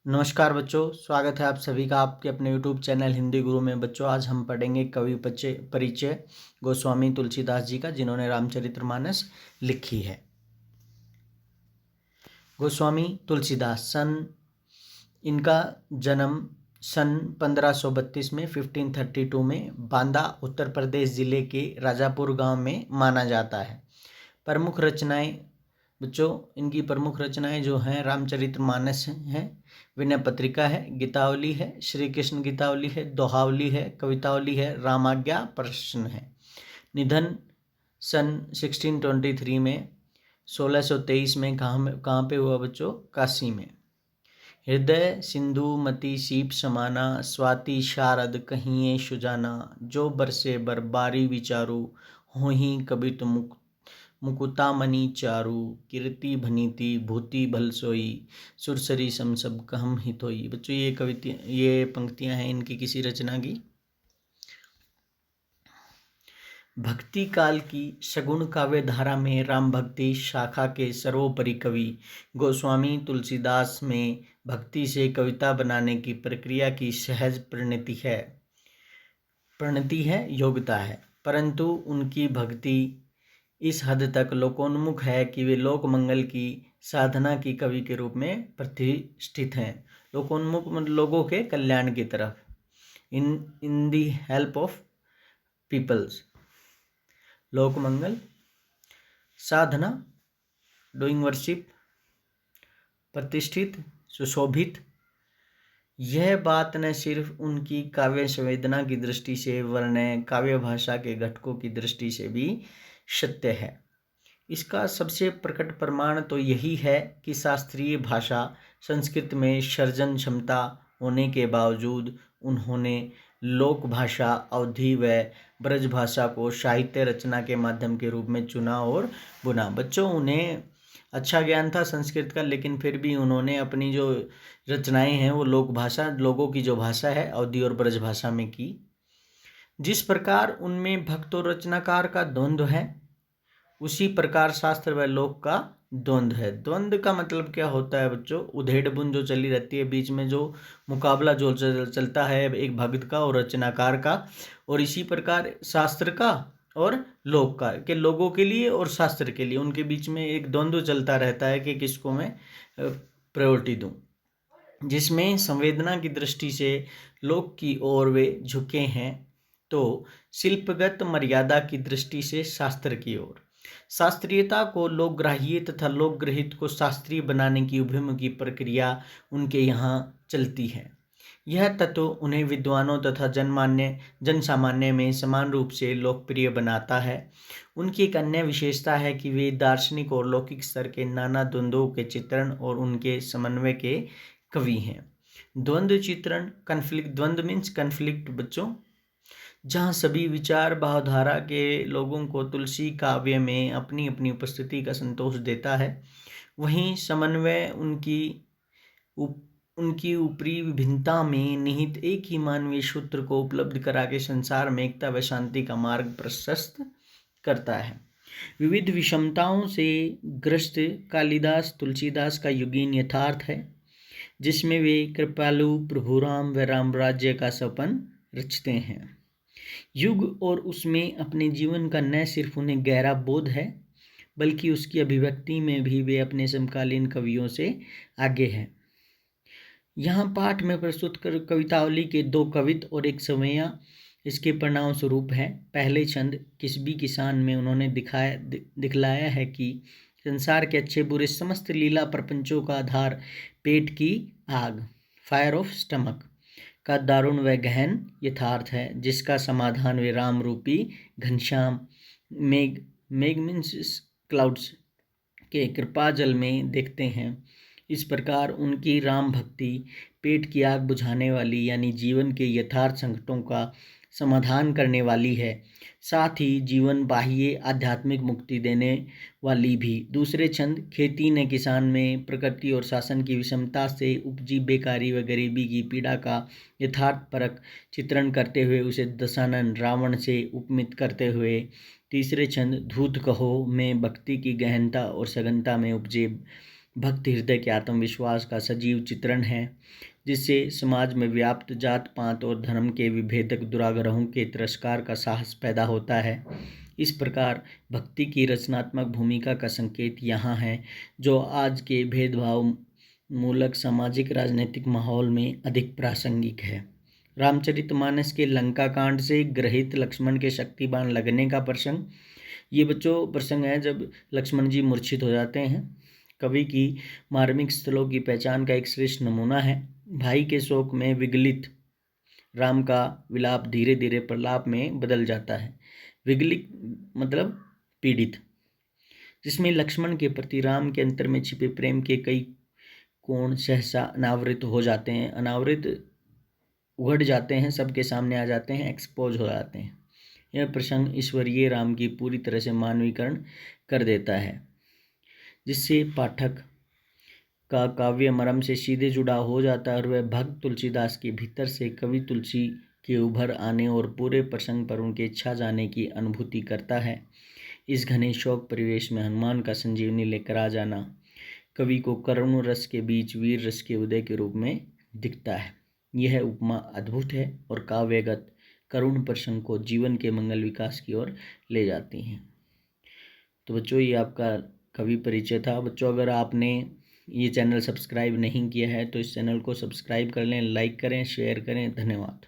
नमस्कार बच्चों, स्वागत है आप सभी का आपके अपने YouTube चैनल हिंदी गुरु में। बच्चों, आज हम पढ़ेंगे कवि परिचय गोस्वामी तुलसीदास जी का, जिन्होंने रामचरितमानस लिखी है। गोस्वामी तुलसीदास इनका जन्म सन 1532 में 1532 में बांदा उत्तर प्रदेश जिले के राजापुर गांव में माना जाता है। प्रमुख रचनाएं बच्चों, इनकी प्रमुख रचनाएं जो हैं रामचरितमानस हैं, विनय पत्रिका है, गीतावली है, श्री कृष्ण गीतावली है, दोहावली है, कवितावली है, रामाज्ञा प्रश्न है। निधन सन 1623 में 1623 में कहाँ पे हुआ बच्चों? काशी में। हृदय सिंधु मति सीप समाना, स्वाति शारद कहिए सुजाना, जो बरसे बरबारी विचारू, होहि कबित मुकुतामणि चारु, कीर्ति भनीति भूति भल सोई, सुरसरी सम सब कहम हितोई। बच्चों, ये पंक्तियां हैं इनकी किसी रचना की। भक्ति काल की सगुण काव्य धारा में राम भक्ति शाखा के सर्वोपरि कवि गोस्वामी तुलसीदास में भक्ति से कविता बनाने की प्रक्रिया की सहज परिणति है, योग्यता है, परंतु उनकी भक्ति इस हद तक लोकोन्मुख है कि वे लोक मंगल की साधना की कवि के रूप में प्रतिष्ठित हैं। लोकोन्मुख लोगों के कल्याण की तरफ, इन दी हेल्प ऑफ पीपल्स। लोक मंगल, साधना, डूइंग वर्शिप, प्रतिष्ठित, सुशोभित। यह बात न सिर्फ उनकी काव्य संवेदना की दृष्टि से वरन काव्य भाषा के घटकों की दृष्टि से भी सत्य है। इसका सबसे प्रकट प्रमाण तो यही है कि शास्त्रीय भाषा संस्कृत में सृजन क्षमता होने के बावजूद उन्होंने लोक भाषा, अवधी व ब्रज भाषा को साहित्य रचना के माध्यम के रूप में चुना और बुना। बच्चों, उन्हें अच्छा ज्ञान था संस्कृत का, लेकिन फिर भी उन्होंने अपनी जो रचनाएं हैं वो लोक भाषा, लोगों की जो भाषा है, अवधी और ब्रज भाषा में की। जिस प्रकार उनमें भक्त और रचनाकार का द्वंद्व है, उसी प्रकार शास्त्र व लोक का द्वंद्व है। द्वंद्व का मतलब क्या होता है बच्चों? उधेड़ बुन जो चली रहती है, बीच में जो मुकाबला जो चलता है एक भक्त का और रचनाकार का, और इसी प्रकार शास्त्र का और लोक का, के लोगों के लिए और शास्त्र के लिए, उनके बीच में एक द्वंद्व चलता रहता है कि किसको मैं प्रायोरिटी दूं, जिसमें संवेदना की दृष्टि से लोक की ओर वे झुके हैं, तो शिल्पगत मर्यादा की दृष्टि से शास्त्र की ओर। शास्त्रीयता को लोकग्राह्य तथा लोकग्रहित को शास्त्रीय बनाने की उभयमुखी प्रक्रिया उनके यहाँ चलती है। यह तत्व उन्हें विद्वानों तथा जन सामान्य में समान रूप से लोकप्रिय बनाता है। उनकी एक अन्य विशेषता है कि वे दार्शनिक और लौकिक स्तर के नाना द्वंद्वों के चित्रण और उनके समन्वय के कवि हैं। द्वंद्व चित्रण, कन्फ्लिक्ट, द्वंद्व मीन्स कन्फ्लिक्ट बच्चों, जहाँ सभी विचार भावधारा के लोगों को तुलसी काव्य में अपनी अपनी उपस्थिति का संतोष देता है, वहीं समन्वय उनकी ऊपरी विभिन्नता में निहित एक ही मानवीय सूत्र को उपलब्ध करा के संसार में एकता व शांति का मार्ग प्रशस्त करता है। विविध विषमताओं से ग्रस्त कालिदास तुलसीदास का युगीन यथार्थ है, जिसमें वे कृपालु प्रभुराम व रामराज्य का सपन रचते हैं। युग और उसमें अपने जीवन का न सिर्फ उन्हें गहरा बोध है, बल्कि उसकी अभिव्यक्ति में भी वे अपने समकालीन कवियों से आगे हैं। यहाँ पाठ में प्रस्तुत कवितावली के 2 कवित और एक सवैया इसके परिणाम स्वरूप है। पहले छंद किसबी किसान में उन्होंने दिखलाया है कि संसार के अच्छे बुरे समस्त लीला प्रपंचों का आधार पेट की आग, फायर ऑफ स्टमक, का दारुण व गहन यथार्थ है, जिसका समाधान वे राम रूपी घनश्याम मेघ मीन्स क्लाउड्स के कृपा जल में देखते हैं। इस प्रकार उनकी राम भक्ति पेट की आग बुझाने वाली, यानी जीवन के यथार्थ संकटों का समाधान करने वाली है, साथ ही जीवन बाह्य आध्यात्मिक मुक्ति देने वाली भी। दूसरे छंद खेती ने किसान में प्रकृति और शासन की विषमता से उपजी बेकारी व गरीबी की पीड़ा का यथार्थ परक चित्रण करते हुए उसे दशानन रावण से उपमित करते हुए। तीसरे छंद धूत कहो में भक्ति की गहनता और सघनता में उपजे भक्त हृदय के आत्मविश्वास का सजीव चित्रण है, जिससे समाज में व्याप्त जात पात और धर्म के विभेदक दुराग्रहों के तिरस्कार का साहस पैदा होता है। इस प्रकार भक्ति की रचनात्मक भूमिका का संकेत यहाँ है, जो आज के भेदभाव मूलक सामाजिक राजनीतिक माहौल में अधिक प्रासंगिक है। रामचरितमानस के लंका कांड से ग्रहित लक्ष्मण के शक्तिबाण लगने का प्रसंग, ये बच्चों प्रसंग है जब लक्ष्मण जी मूर्छित हो जाते हैं। कवि की मार्मिक स्थलों की पहचान का एक श्रेष्ठ नमूना है। भाई के शोक में विगलित राम का विलाप धीरे धीरे प्रलाप में बदल जाता है। विगलित मतलब पीड़ित, जिसमें लक्ष्मण के प्रति राम के अंतर में छिपे प्रेम के कई कोण सहसा अनावृत हो जाते हैं, अनावृत उघड़ जाते हैं, सबके सामने आ जाते हैं, एक्सपोज हो जाते हैं। यह प्रसंग ईश्वरीय राम की पूरी तरह से मानवीकरण कर देता है, जिससे पाठक का काव्य मर्म से सीधे जुड़ा हो जाता है और वह भक्त तुलसीदास के भीतर से कवि तुलसी के उभर आने और पूरे प्रसंग पर उनके इच्छा जाने की अनुभूति करता है। इस घने शोक परिवेश में हनुमान का संजीवनी लेकर आ जाना कवि को करुण रस के बीच वीर रस के उदय के रूप में दिखता है। यह उपमा अद्भुत है और काव्यगत करुण प्रसंग को जीवन के मंगल विकास की ओर ले जाती हैं। तो बच्चों, ये आपका कवि परिचय था। बच्चों, अगर आपने ये चैनल सब्सक्राइब नहीं किया है तो इस चैनल को सब्सक्राइब कर लें, लाइक करें, शेयर करें। धन्यवाद।